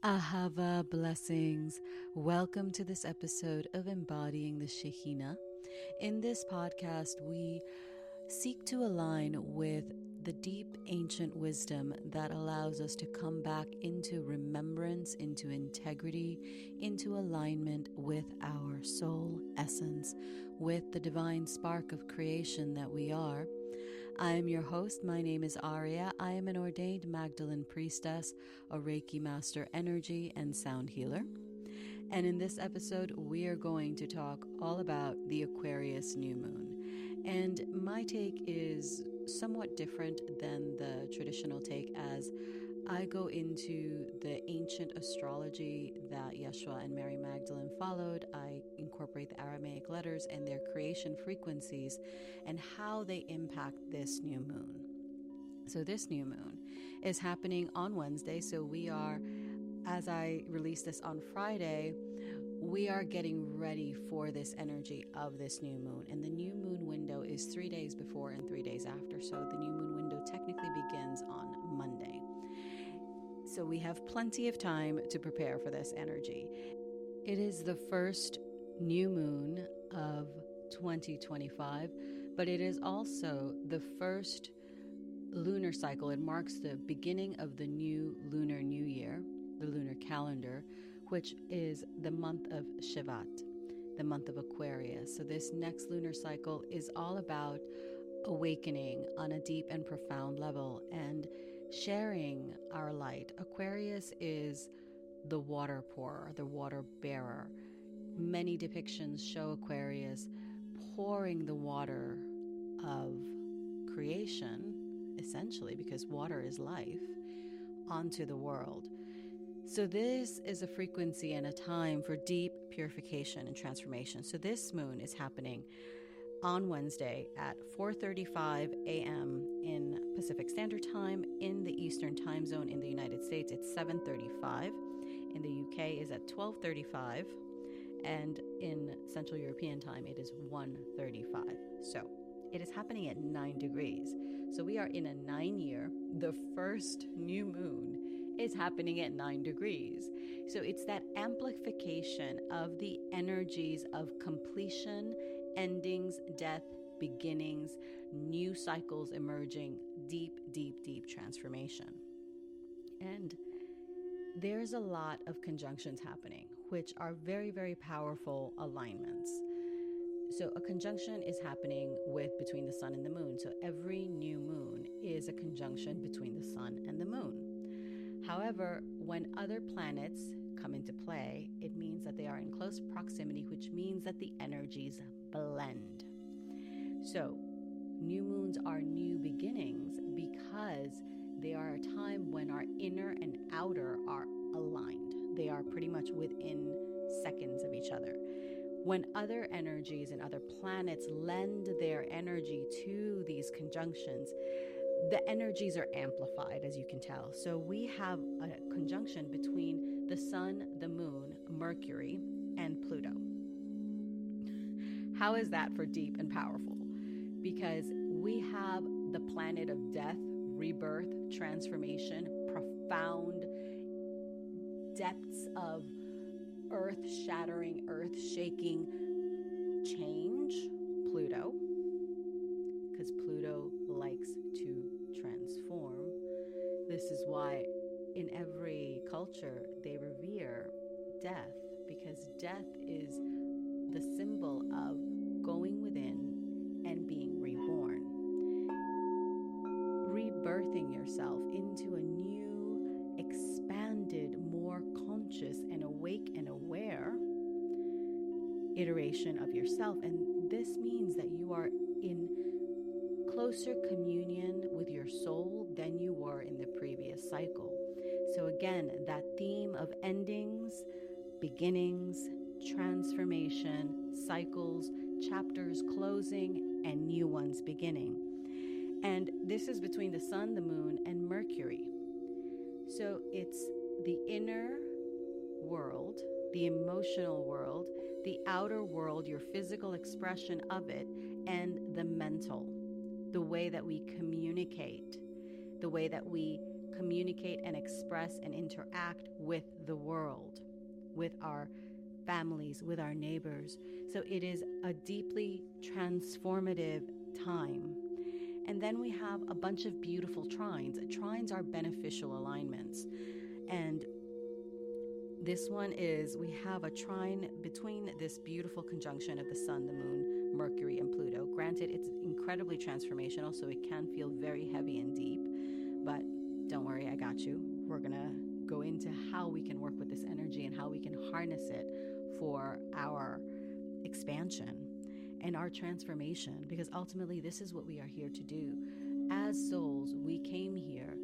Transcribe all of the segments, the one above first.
Ahava blessings. Welcome to this episode of Embodying the Shekinah. In this podcast, we seek to align with the deep ancient wisdom that allows us to come back into remembrance, into integrity, into alignment with our soul essence, with the divine spark of creation that we are. I am your host. My name is Aurea. I am an ordained Magdalene priestess, a Reiki master energy and sound healer. And in this episode, we are going to talk all about the Aquarius new moon. And my take is somewhat different than the traditional take, as I go into the ancient astrology that Yeshua and Mary Magdalene followed. I incorporate the Aramaic letters and their creation frequencies and how they impact this new moon. So this new moon is happening on Wednesday. So we are, as I release this on Friday, we are getting ready for this energy of this new moon. And the new moon window is 3 days before and 3 days after. So the new moon window technically begins on Monday. So we have plenty of time to prepare for this energy. It is the first new moon of 2025, but it is also the first lunar cycle. It marks the beginning of the new lunar new year, the lunar calendar, which is the month of Shabbat, the month of Aquarius. So this next lunar cycle is all about awakening on a deep and profound level and sharing our light. Aquarius is the water pourer, the water bearer. Many depictions show Aquarius pouring the water of creation, essentially, because water is life, onto the world. So this is a frequency and a time for deep purification and transformation. So this moon is happening on Wednesday at 4:35 a.m. in Pacific Standard Time. In the Eastern Time Zone in the United States, it's 7:35. In the UK is at 12:35. And in Central European Time, it is 1:35. So it is happening at 9 degrees. So we are in a 9-year. The first new moon is happening at 9 degrees. So it's that amplification of the energies of completion, endings, death, beginnings, new cycles emerging, deep, deep, deep transformation. And there's a lot of conjunctions happening, which are very, very powerful alignments. So a conjunction is happening between the sun and the moon. So every new moon is a conjunction between the sun and the moon. However, when other planets come into play, it means that they are in close proximity, which means that the energies blend. So new moons are new beginnings because they are a time when our inner and outer are aligned. They are pretty much within seconds of each other. When other energies and other planets lend their energy to these conjunctions, the energies are amplified, as you can tell. So we have a conjunction between the sun, the moon, Mercury, and Pluto. How is that for deep and powerful? Because we have the planet of death, rebirth, transformation, profound depths of earth-shattering, earth-shaking change, Pluto, because Pluto likes to transform. This is why in every culture they revere death, because death is the symbol of going within and being reborn. Rebirthing yourself into a new, expanded, more conscious and awake and aware iteration of yourself. And this means that you are in closer communion with your soul than you were in the previous cycle. So again, that theme of endings, beginnings, transformation, cycles, chapters closing, and new ones beginning. And this is between the sun, the moon, and Mercury. So it's the inner world, the emotional world, the outer world, your physical expression of it, and the mental, the way that we communicate, the way that we communicate and express and interact with the world, with our families, with our neighbors. So it is a deeply transformative time. And then we have a bunch of beautiful trines. Trines are beneficial alignments. And this one is, we have a trine between this beautiful conjunction of the sun, the moon, Mercury, and Pluto. Granted, it's incredibly transformational, so it can feel very heavy and deep, but don't worry, I got you. We're going to go into how we can work with this energy and how we can harness it for our expansion and our transformation, because ultimately this is what we are here to do. As souls, we came here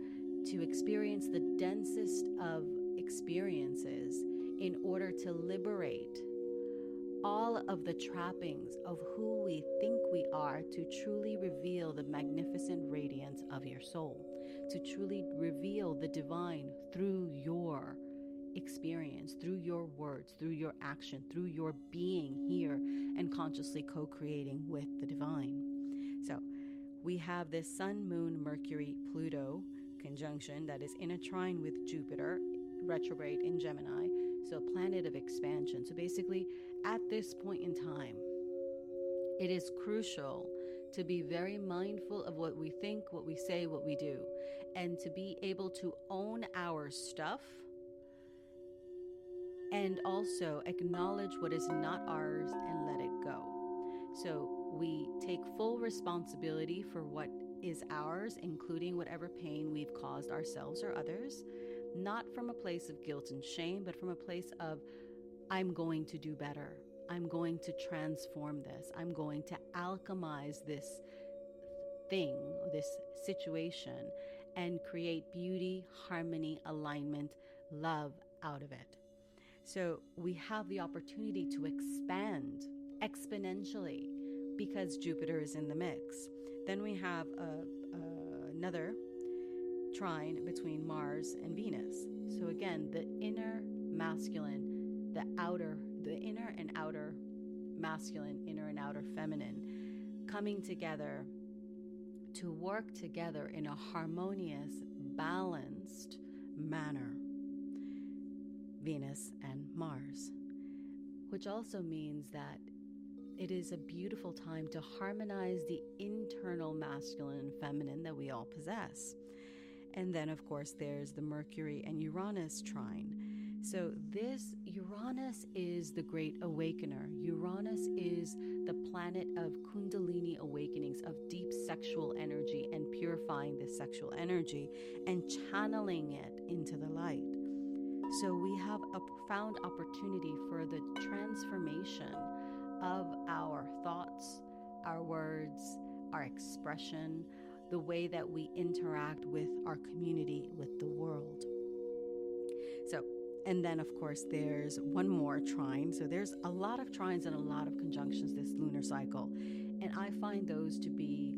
to experience the densest of experiences in order to liberate all of the trappings of who we think we are, to truly reveal the magnificent radiance of your soul, to truly reveal the divine through your experience, through your words, through your action, through your being here and consciously co-creating with the divine. So we have this Sun, Moon, Mercury, Pluto conjunction that is in a trine with Jupiter, retrograde in Gemini, so a planet of expansion. So basically, at this point in time, it is crucial to be very mindful of what we think, what we say, what we do, and to be able to own our stuff and also acknowledge what is not ours and let it go. So we take full responsibility for what is ours, including whatever pain we've caused ourselves or others, not from a place of guilt and shame, but from a place of, I'm going to do better. I'm going to transform this. I'm going to alchemize this thing, this situation, and create beauty, harmony, alignment, love out of it. So we have the opportunity to expand exponentially because Jupiter is in the mix. Then we have another trine between Mars and Venus. So again, the inner masculine, the inner and outer masculine, inner and outer feminine, coming together to work together in a harmonious, balanced manner. Venus and Mars, which also means that it is a beautiful time to harmonize the internal masculine and feminine that we all possess. And then, of course, there's the Mercury and Uranus trine. So this Uranus is the great awakener. Uranus is the planet of Kundalini awakenings, of deep sexual energy and purifying this sexual energy and channeling it into the light. So we have a profound opportunity for the transformation of our thoughts, our words, our expression, the way that we interact with our community, with the world. So, and then of course there's one more trine. So there's a lot of trines and a lot of conjunctions this lunar cycle. And I find those to be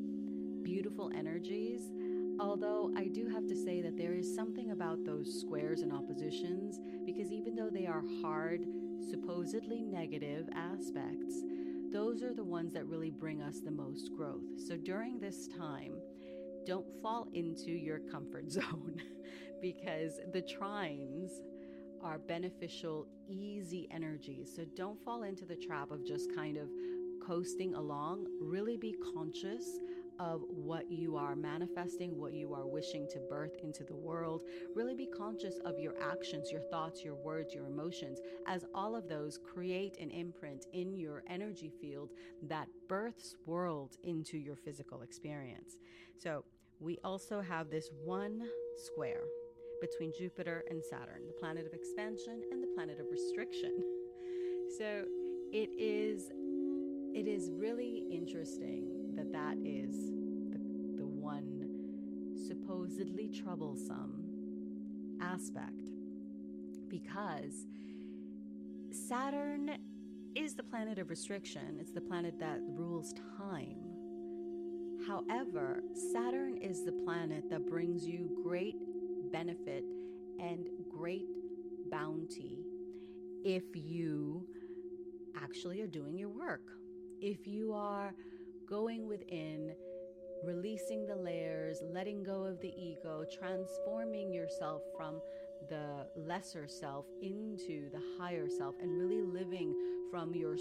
beautiful energies. Although I do have to say that there is something about those squares and oppositions, because even though they are hard, supposedly negative aspects, those are the ones that really bring us the most growth. So during this time, don't fall into your comfort zone because the trines are beneficial, easy energies. So don't fall into the trap of just kind of coasting along. Really be conscious of what you are manifesting, what you are wishing to birth into the world. Really be conscious of your actions, your thoughts, your words, your emotions, as all of those create an imprint in your energy field that births world into your physical experience. So we also have this one square between Jupiter and Saturn, the planet of expansion and the planet of restriction. So it is really interesting that is the one supposedly troublesome aspect, because Saturn is the planet of restriction. It's the planet that rules time. However, Saturn is the planet that brings you great benefit and great bounty if you actually are doing your work. If you are going within releasing the layers, letting go of the ego, transforming yourself from the lesser self into the higher self, and really living from your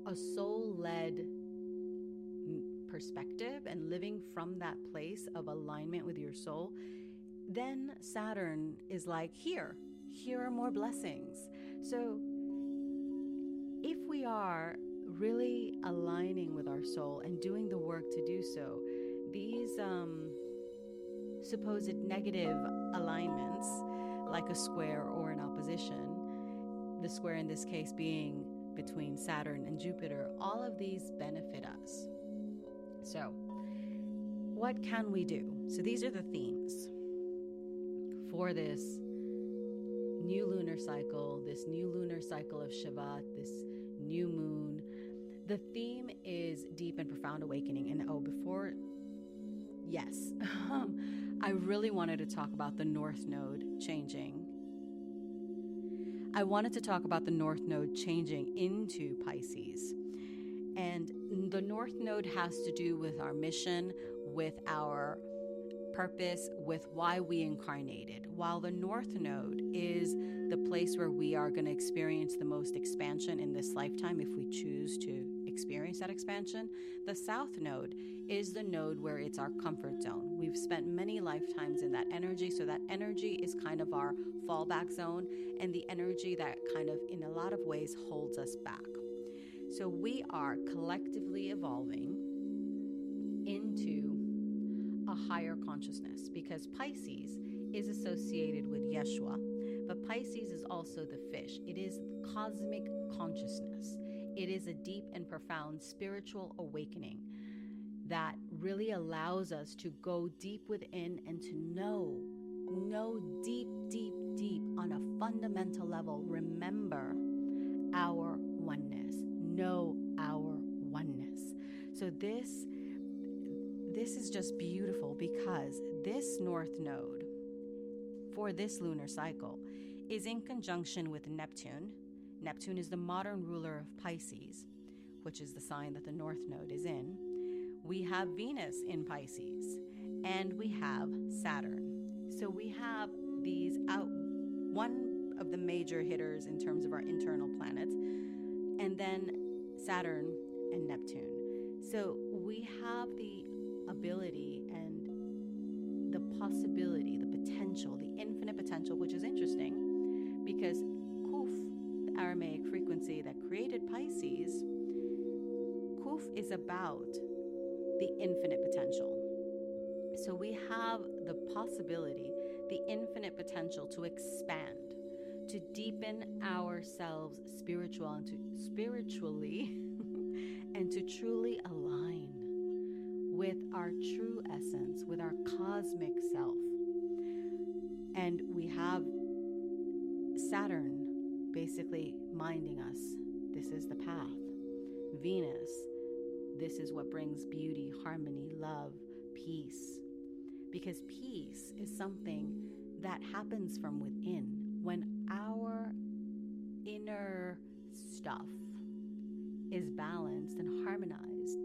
a soul-led perspective, and living from that place of alignment with your soul, then Saturn is like, here are more blessings. So if we are really aligning with our soul and doing the work to do so, these supposed negative alignments, like a square or an opposition, the square in this case being between Saturn and Jupiter, all of these benefit us. So what can we do? So these are the themes for this new lunar cycle of Shabbat, this new moon. The theme is deep and profound awakening. And I really wanted to talk about the North Node changing. I wanted to talk about the North Node changing into Pisces. And the North Node has to do with our mission, with our purpose, with why we incarnated. While the North Node is the place where we are going to experience the most expansion in this lifetime, if we choose to experience that expansion, the South Node is the node where it's our comfort zone. We've spent many lifetimes in that energy, so that energy is kind of our fallback zone, and the energy that kind of, in a lot of ways, holds us back. So we are collectively evolving into a higher consciousness, because Pisces is associated with Yeshua, but Pisces is also the fish. It is cosmic consciousness. It is a deep and profound spiritual awakening that really allows us to go deep within and to know deep, deep, deep on a fundamental level, remember our oneness, know our oneness. So this is just beautiful, because this North Node for this lunar cycle is in conjunction with Neptune. Neptune is the modern ruler of Pisces, which is the sign that the North Node is in. We have Venus in Pisces, and we have Saturn. So we have these one of the major hitters in terms of our internal planets, and then Saturn and Neptune. So we have the ability and the possibility, the potential, the infinite potential, which is interesting because Kuf, the Aramaic frequency that created Pisces, Kuf is about the infinite potential. So we have the possibility, the infinite potential to expand, to deepen ourselves spiritually and to truly align with our true essence, with our cosmic self. And we have Saturn basically minding us, this is the path. Venus, this is what brings beauty, harmony, love, peace. Because peace is something that happens from within. When our inner stuff is balanced and harmonized,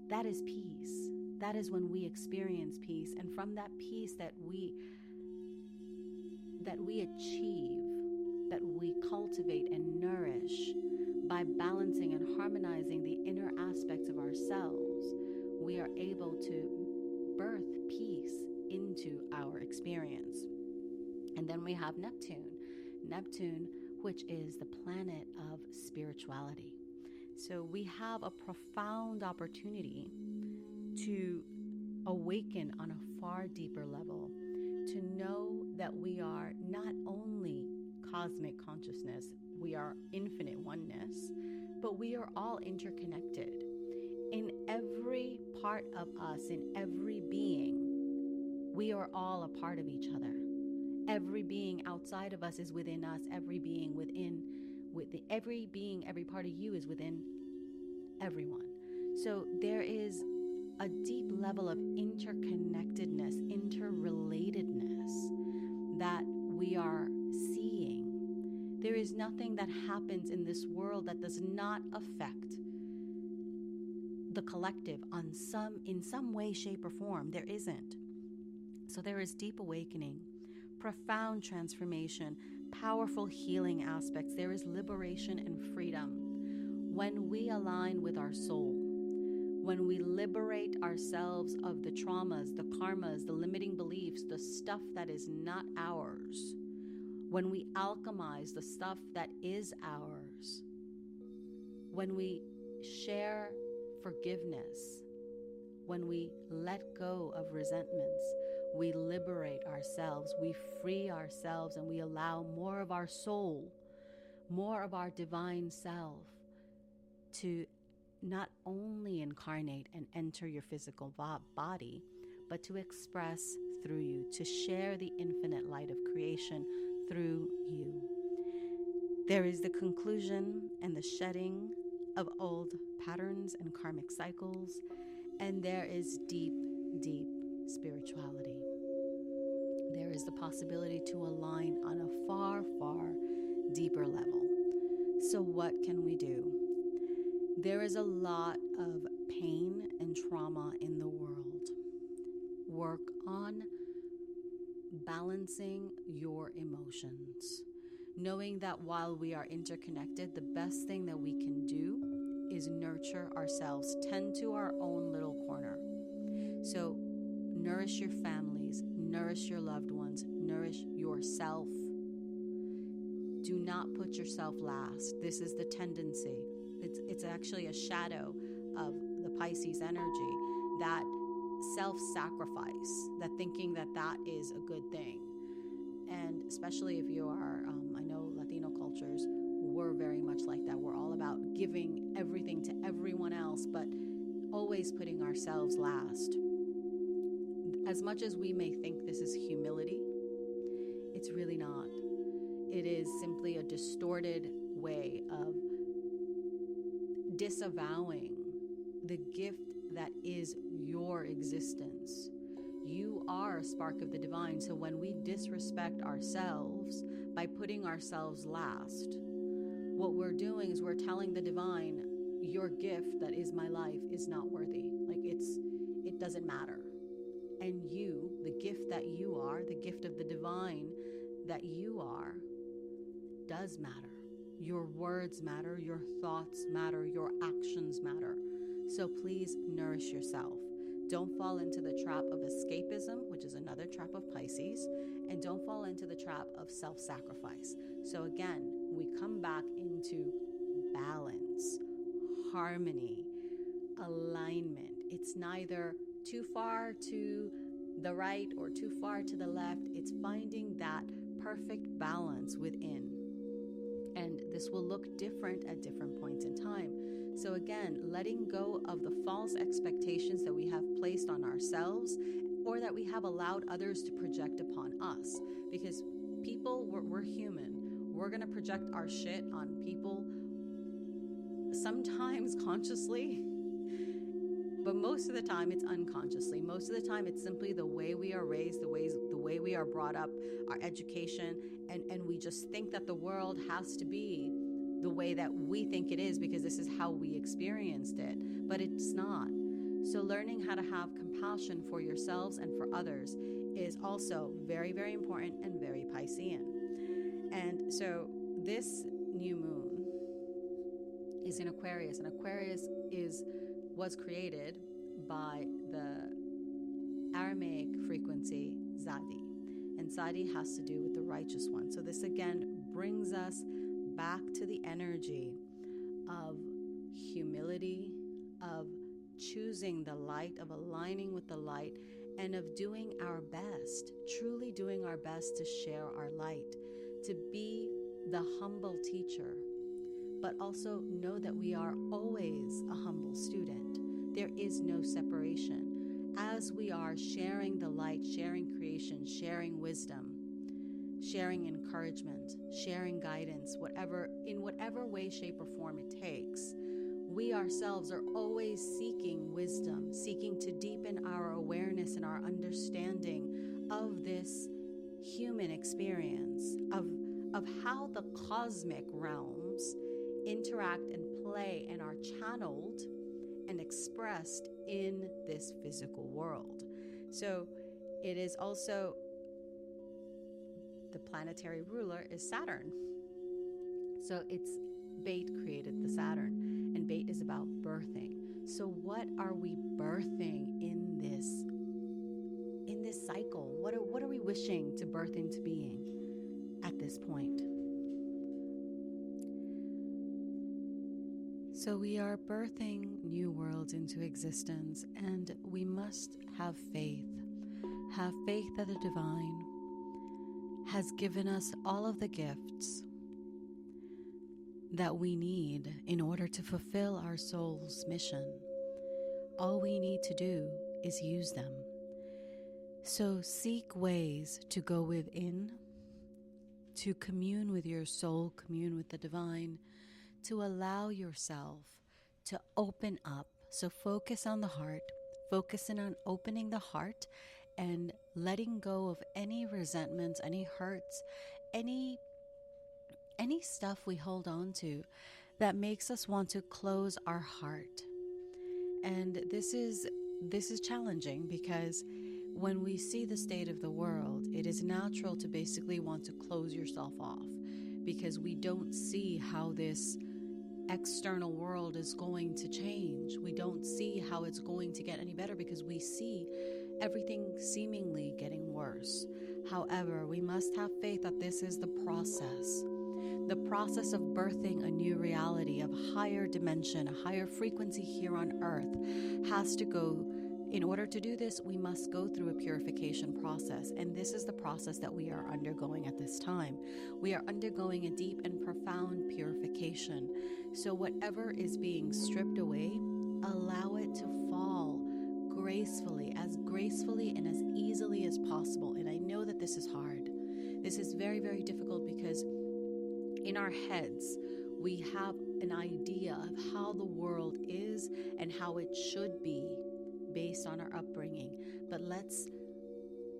that is peace. That is when we experience peace. And from that peace that we achieve, that we cultivate and nourish by balancing and harmonizing the inner aspects of ourselves, we are able to birth peace into our experience. And then we have Neptune, which is the planet of spirituality. So we have a profound opportunity to awaken on a far deeper level, to know that we are not only cosmic consciousness, we are infinite oneness, but we are all interconnected. In every part of us, in every being, we are all a part of each other. Every being outside of us is within us. Every being every part of you is within everyone. So there is a deep level of interconnectedness, interrelatedness that we are seeing. There is nothing that happens in this world that does not affect the collective in some way, shape, or form. There isn't. So there is deep awakening, profound transformation, powerful healing aspects. There is liberation and freedom. When we align with our soul, when we liberate ourselves of the traumas, the karmas, the limiting beliefs, the stuff that is not ours, when we alchemize the stuff that is ours, when we share forgiveness, when we let go of resentments, we liberate ourselves, we free ourselves, and we allow more of our soul, more of our divine self to not only incarnate and enter your physical body, but to express through you, to share the infinite light of creation through you. There is the conclusion and the shedding of old patterns and karmic cycles, and there is deep, deep spirituality. There is the possibility to align on a far, far deeper level. So what can we do? There is a lot of pain and trauma in the world. Work on balancing your emotions, knowing that while we are interconnected, the best thing that we can do is nurture ourselves, tend to our own little corner. So nourish your families, nourish your loved ones, nourish yourself. Do not put yourself last. This is the tendency. It's actually a shadow of the Pisces energy, that self-sacrifice, that thinking that that is a good thing. And especially if you are, I know Latino cultures, we're very much like that. We're all about giving everything to everyone else, but always putting ourselves last. As much as we may think this is humility, it's really not. It is simply a distorted way of disavowing the gift that is your existence. You are a spark of the divine. So when we disrespect ourselves by putting ourselves last, what we're doing is we're telling the divine, your gift that is my life is not worthy. Like it doesn't matter. And you, the gift that you are, the gift of the divine that you are, does matter. Your words matter, your thoughts matter, your actions matter. So please nourish yourself. Don't fall into the trap of escapism, which is another trap of Pisces, and don't fall into the trap of self-sacrifice. So again, we come back into balance, harmony, alignment. It's neither too far to the right or too far to the left. It's finding that perfect balance within. And this will look different at different points in time. So again, letting go of the false expectations that we have placed on ourselves or that we have allowed others to project upon us. Because people, we're human. We're going to project our shit on people, sometimes consciously, but most of the time it's unconsciously. Most of the time it's simply the way we are raised, the way we are brought up, our education, and we just think that the world has to be the way that we think it is because this is how we experienced it, but it's not. So learning how to have compassion for yourselves and for others is also very, very important and very Piscean. And so this new moon is in Aquarius, and Aquarius was created by the Aramaic frequency Zadi, and Zadi has to do with the righteous one. So this again brings us back to the energy of humility, of choosing the light, of aligning with the light, and of doing our best, truly doing our best to share our light, to be the humble teacher, but also know that we are always a humble student. There is no separation. As we are sharing the light, sharing creation, sharing wisdom, sharing encouragement, sharing guidance, in whatever way, shape, or form it takes, we ourselves are always seeking wisdom, seeking to deepen our awareness and our understanding of this human experience, of how the cosmic realms interact and play and are channeled and expressed in this physical world. So it is also, the planetary ruler is Saturn. So it's Bait created the Saturn, and Bait is about birthing. So what are we birthing in this cycle? What are we wishing to birth into being at this point? So we are birthing new worlds into existence, and we must have faith. Have faith that the divine has given us all of the gifts that we need in order to fulfill our soul's mission. All we need to do is use them. So seek ways to go within, to commune with your soul, commune with the divine, to allow yourself to open up. So focus on the heart, focusing on opening the heart and letting go of any resentments, any hurts, any stuff we hold on to that makes us want to close our heart. And this is challenging, because when we see the state of the world, it is natural to basically want to close yourself off, because we don't see how this external world is going to change. We don't see how it's going to get any better, because we see everything seemingly getting worse. However, we must have faith that this is the process of birthing a new reality of higher dimension, a higher frequency here on earth has to go. In order to do this, we must go through a purification process, and this is the process that we are undergoing at this time. We are undergoing a deep and profound purification. So whatever is being stripped away, allow it to fall gracefully and as easily as possible. And I know that this is hard. This is very, very difficult, because in our heads, we have an idea of how the world is and how it should be based on our upbringing. But let's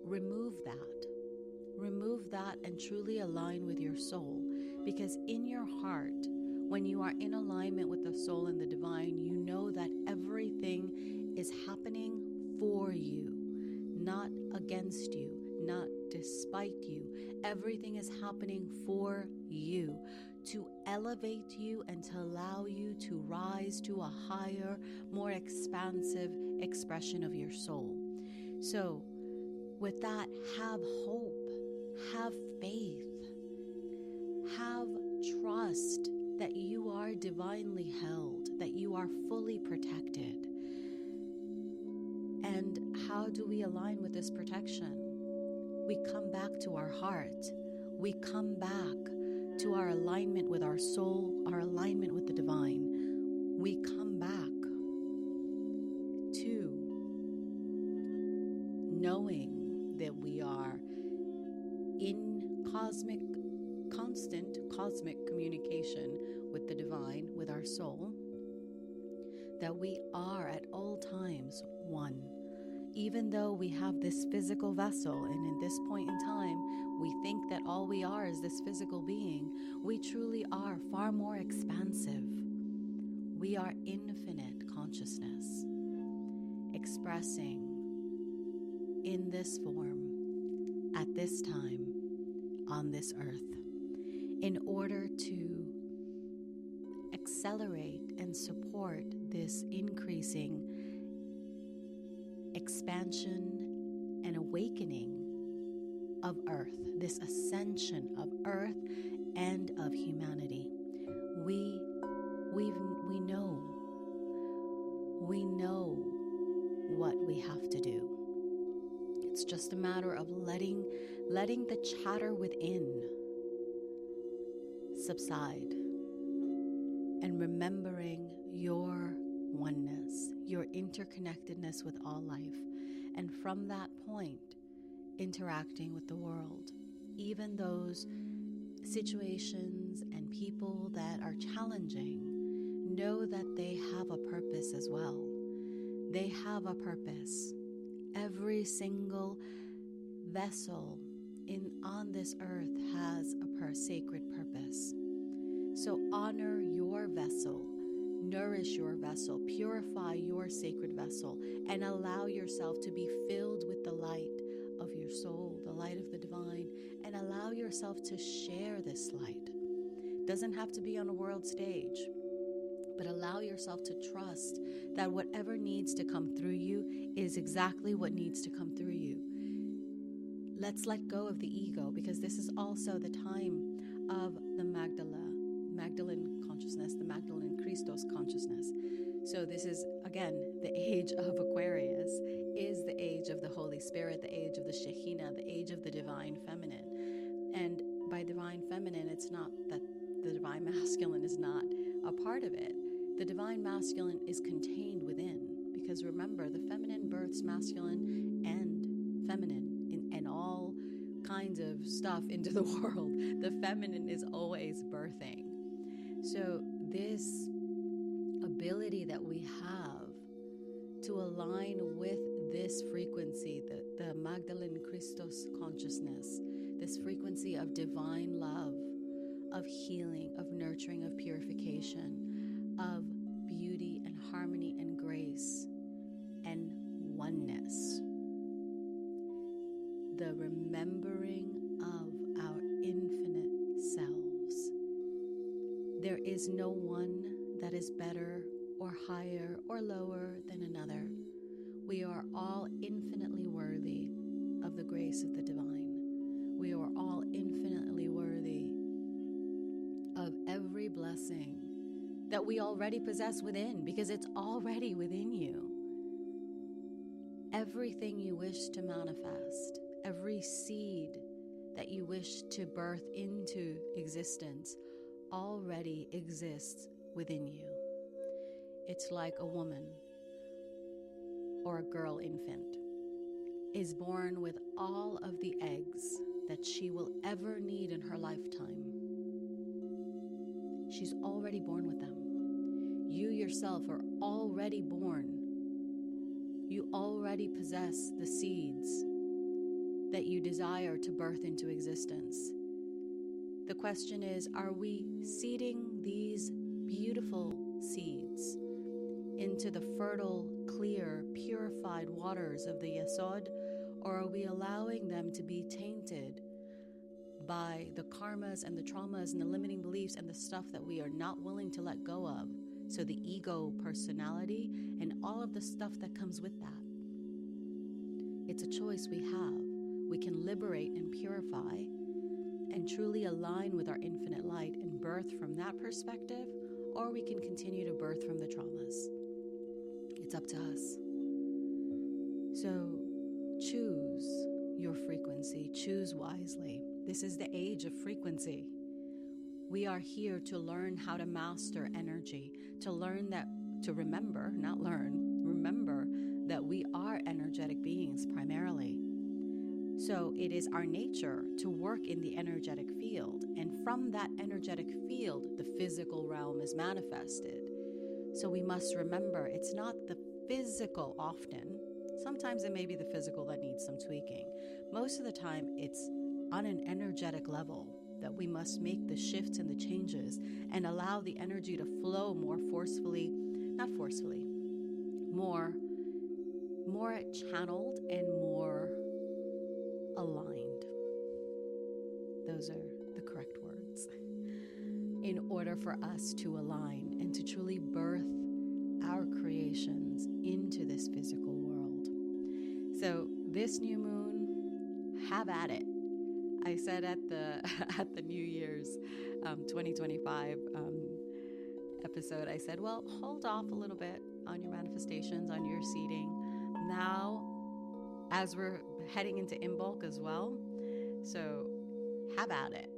remove that and truly align with your soul, because in your heart, when you are in alignment with the soul and the divine, you know that everything is happening for you, not against you, not despite you. Everything is happening for you, to elevate you and to allow you to rise to a higher, more expansive expression of your soul. So with that, have hope, have faith, have trust that you are divinely held, that you are fully protected. And how do we align with this protection? We come back to our heart. We come back to our alignment with our soul, our alignment with the divine. We come back to knowing that we are in constant cosmic communication with the divine, with our soul, that we are at all times one. Even though we have this physical vessel, and in this point in time, we think that all we are is this physical being, we truly are far more expansive. We are infinite consciousness, expressing in this form, at this time, on this earth, in order to accelerate and support this increasing expansion and awakening of earth, this ascension of earth and of humanity. We know what we have to do. It's just a matter of letting the chatter within subside and remembering your oneness, your interconnectedness with all life, and from that point, interacting with the world. Even those situations and people that are challenging, know that they have a purpose as well. They have a purpose. Every single vessel on this earth has a sacred purpose. So honor your vessel. Nourish your vessel, purify your sacred vessel, and allow yourself to be filled with the light of your soul, the light of the divine, and allow yourself to share this light. Doesn't have to be on a world stage, but allow yourself to trust that whatever needs to come through you is exactly what needs to come through you. Let's let go of the ego, because this is also the time of the Magdalene consciousness, the Magdalene Christos consciousness. So this is, again, the age of Aquarius is the age of the Holy Spirit, the age of the Shekinah, the age of the divine feminine. And by divine feminine, it's not that the divine masculine is not a part of it. The divine masculine is contained within, because remember, the feminine births masculine and feminine and all kinds of stuff into the world. The feminine is always birthing. So this ability that we have to align with this frequency, the Magdalene Christos consciousness, this frequency of divine love, of healing, of nurturing, of purification, of beauty and harmony and grace and oneness. The remembering of our infinite selves. There is no one that is better or higher or lower than another. We are all infinitely worthy of the grace of the divine. We are all infinitely worthy of every blessing that we already possess within, because it's already within you. Everything you wish to manifest, every seed that you wish to birth into existence already exists within you. It's like a woman or a girl infant is born with all of the eggs that she will ever need in her lifetime. She's already born with them. You yourself are already born. You already possess the seeds that you desire to birth into existence. The question is, are we seeding these beautiful seeds into the fertile, clear, purified waters of the Yesod, or are we allowing them to be tainted by the karmas and the traumas and the limiting beliefs and the stuff that we are not willing to let go of? So the ego personality and all of the stuff that comes with that. It's a choice we have. We can liberate and purify and truly align with our infinite light and birth from that perspective, or we can continue to birth from the traumas. It's up to us. So choose your frequency. Choose wisely. This is the age of frequency. We are here to learn how to master energy, to learn that, to remember, not learn, remember that we are energetic beings primarily. So it is our nature to work in the energetic field. And from that energetic field, the physical realm is manifested. So we must remember it's not the physical often. Sometimes it may be the physical that needs some tweaking. Most of the time, it's on an energetic level that we must make the shifts and the changes and allow the energy to flow more forcefully, not forcefully, more channeled and more aligned. Those are the correct words. In order for us to align and to truly birth our creations into this physical world. So this new moon, have at it. I said at the New Year's 2025 episode, I said, well, hold off a little bit on your manifestations, on your seeding. Now, as we're heading into Imbolc as well, so have at it.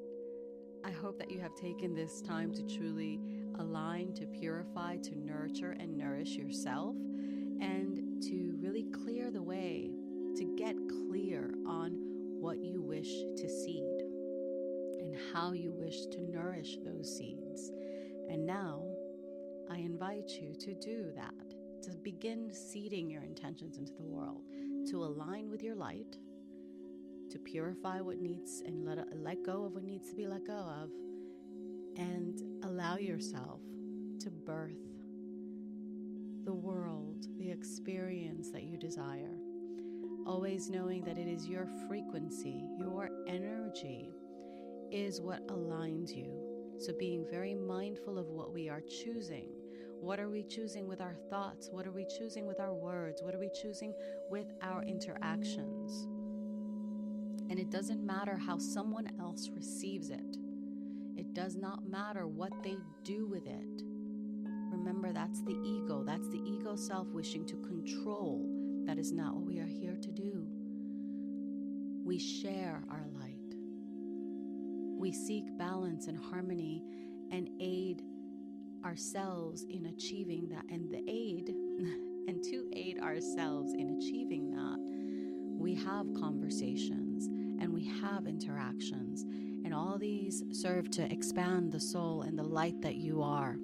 I hope that you have taken this time to truly align, to purify, to nurture and nourish yourself, and to really clear the way, to get clear on what you wish to seed and how you wish to nourish those seeds. And now I invite you to do that, to begin seeding your intentions into the world, to align with your light, to purify what needs and let go of what needs to be let go of, and allow yourself to birth the world, the experience that you desire. Always knowing that it is your frequency, your energy is what aligns you. So being very mindful of what we are choosing. What are we choosing with our thoughts? What are we choosing with our words? What are we choosing with our interactions? And it doesn't matter how someone else receives it. It does not matter what they do with it. Remember, that's the ego. That's the ego self wishing to control. That is not what we are here to do. We share our light. We seek balance and harmony and aid ourselves in achieving that. And to aid ourselves in achieving that, we have conversations and we have interactions. And all these serve to expand the soul and the light that you are.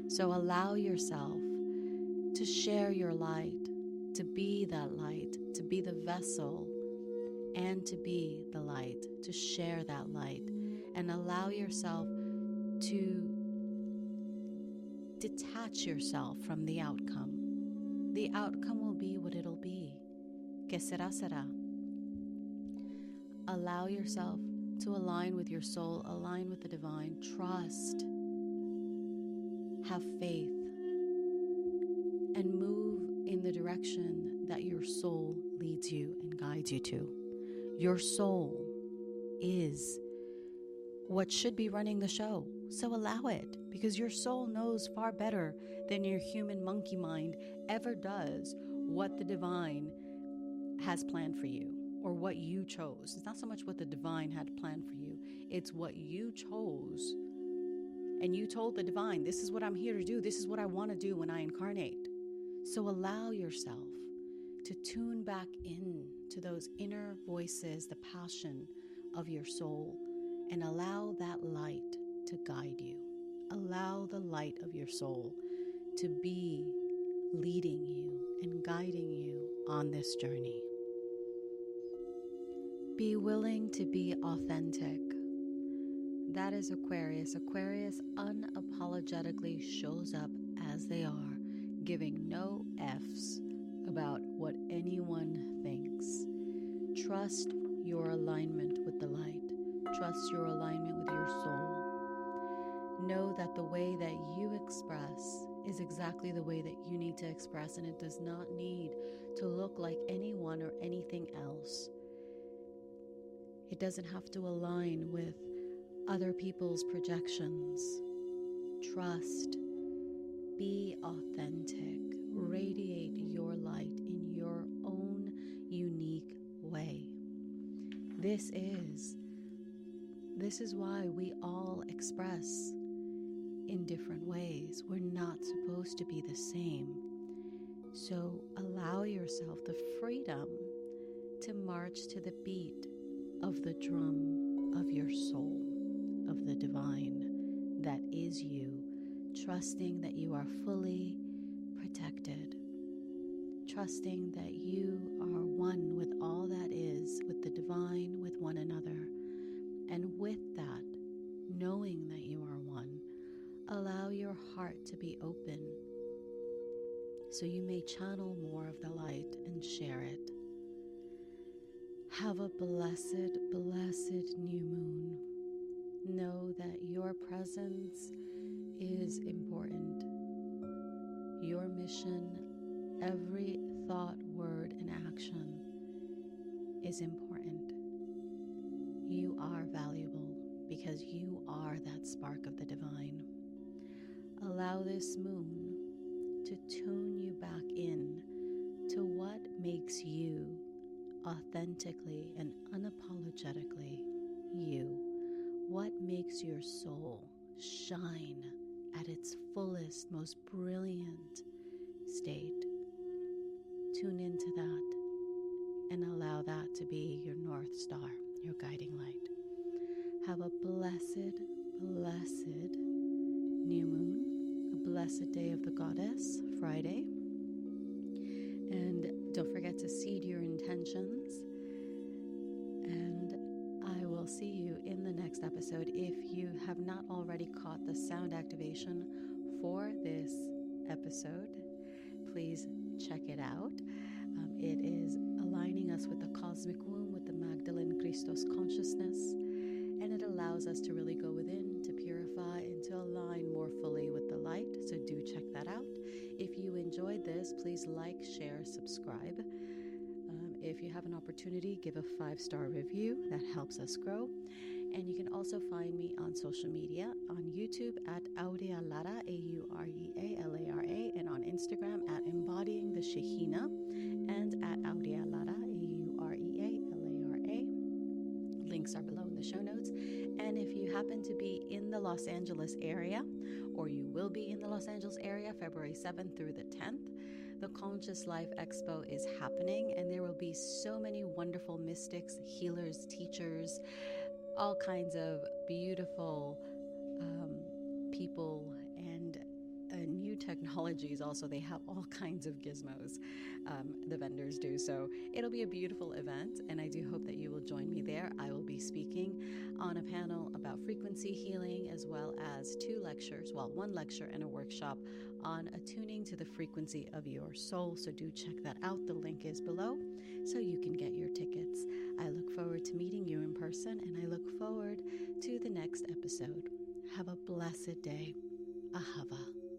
So allow yourself to share your light, to be that light, to be the vessel, and to be the light, to share that light. And allow yourself to detach yourself from the outcome. The outcome will be what it'll be. Que será, será. Allow yourself to align with your soul, align with the divine. Trust. Have faith. And move in the direction that your soul leads you and guides you to. Your soul is what should be running the show. So allow it, because your soul knows far better than your human monkey mind ever does what the divine has planned for you or what you chose. It's not so much what the divine had planned for you. It's what you chose. And you told the divine, this is what I'm here to do. This is what I want to do when I incarnate. So allow yourself to tune back in to those inner voices, the passion of your soul, and allow that light to guide you. Allow the light of your soul to be leading you and guiding you on this journey. Be willing to be authentic. That is Aquarius. Aquarius unapologetically shows up as they are, giving no F's about what anyone thinks. Trust your alignment with the light. Trust your alignment with your soul. Know that the way that you express is exactly the way that you need to express, and it does not need to look like anyone or anything else. It doesn't have to align with other people's projections. Trust. Be authentic. Radiate your light in your own unique way. This is why we all express in different ways. We're not supposed to be the same. So allow yourself the freedom to march to the beat of the drum of your soul, of the divine that is you, trusting that you are fully protected, trusting that you are one with all that is, with the divine, with one another. And with that, knowing that you are one, allow your heart to be open so you may channel more of the light and share it. Have a blessed, blessed new moon. Know that your presence is important. Your mission, every thought, word, and action is important. You are valuable because you are that spark of the divine. Allow this moon to tune you back in to what makes you authentically and unapologetically you. What makes your soul shine at its fullest, most brilliant state. Tune into that and allow that to be your North Star, your guiding light. Have a blessed, blessed new moon, a blessed day of the Goddess, Friday. And don't forget to seed your intentions. And I will see you in the next episode. If you have not already caught the sound activation for this episode, please check it out. It is aligning us with the cosmic womb, with the Magdalene Christos consciousness, and it allows us to really go within, to purify, and to align more fully with the light. So do check that out. If you enjoyed this, please like, share, subscribe. If you have an opportunity, give a 5-star review. That helps us grow. And you can also find me on social media, on YouTube at Aurea Lara, AUREALARA, and on Instagram at Embodying the Shekinah, and at Aurea Lara, AUREALARA. Links are below in the show notes. And if you happen to be in the Los Angeles area, or you will be in the Los Angeles area, February 7th through the 10th, the Conscious Life Expo is happening, and there will be so many wonderful mystics, healers, teachers, all kinds of beautiful people, and new technologies. Also, they have all kinds of gizmos, the vendors do. So it'll be a beautiful event, and I do hope that you will join me there. I will be speaking on a panel about frequency healing, as well as 2 lectures, well, 1 lecture and a workshop on attuning to the frequency of your soul. So do check that out. The link is below so you can get your tickets. I look forward to meeting you in person, and I look forward to the next episode. Have a blessed day. Ahava.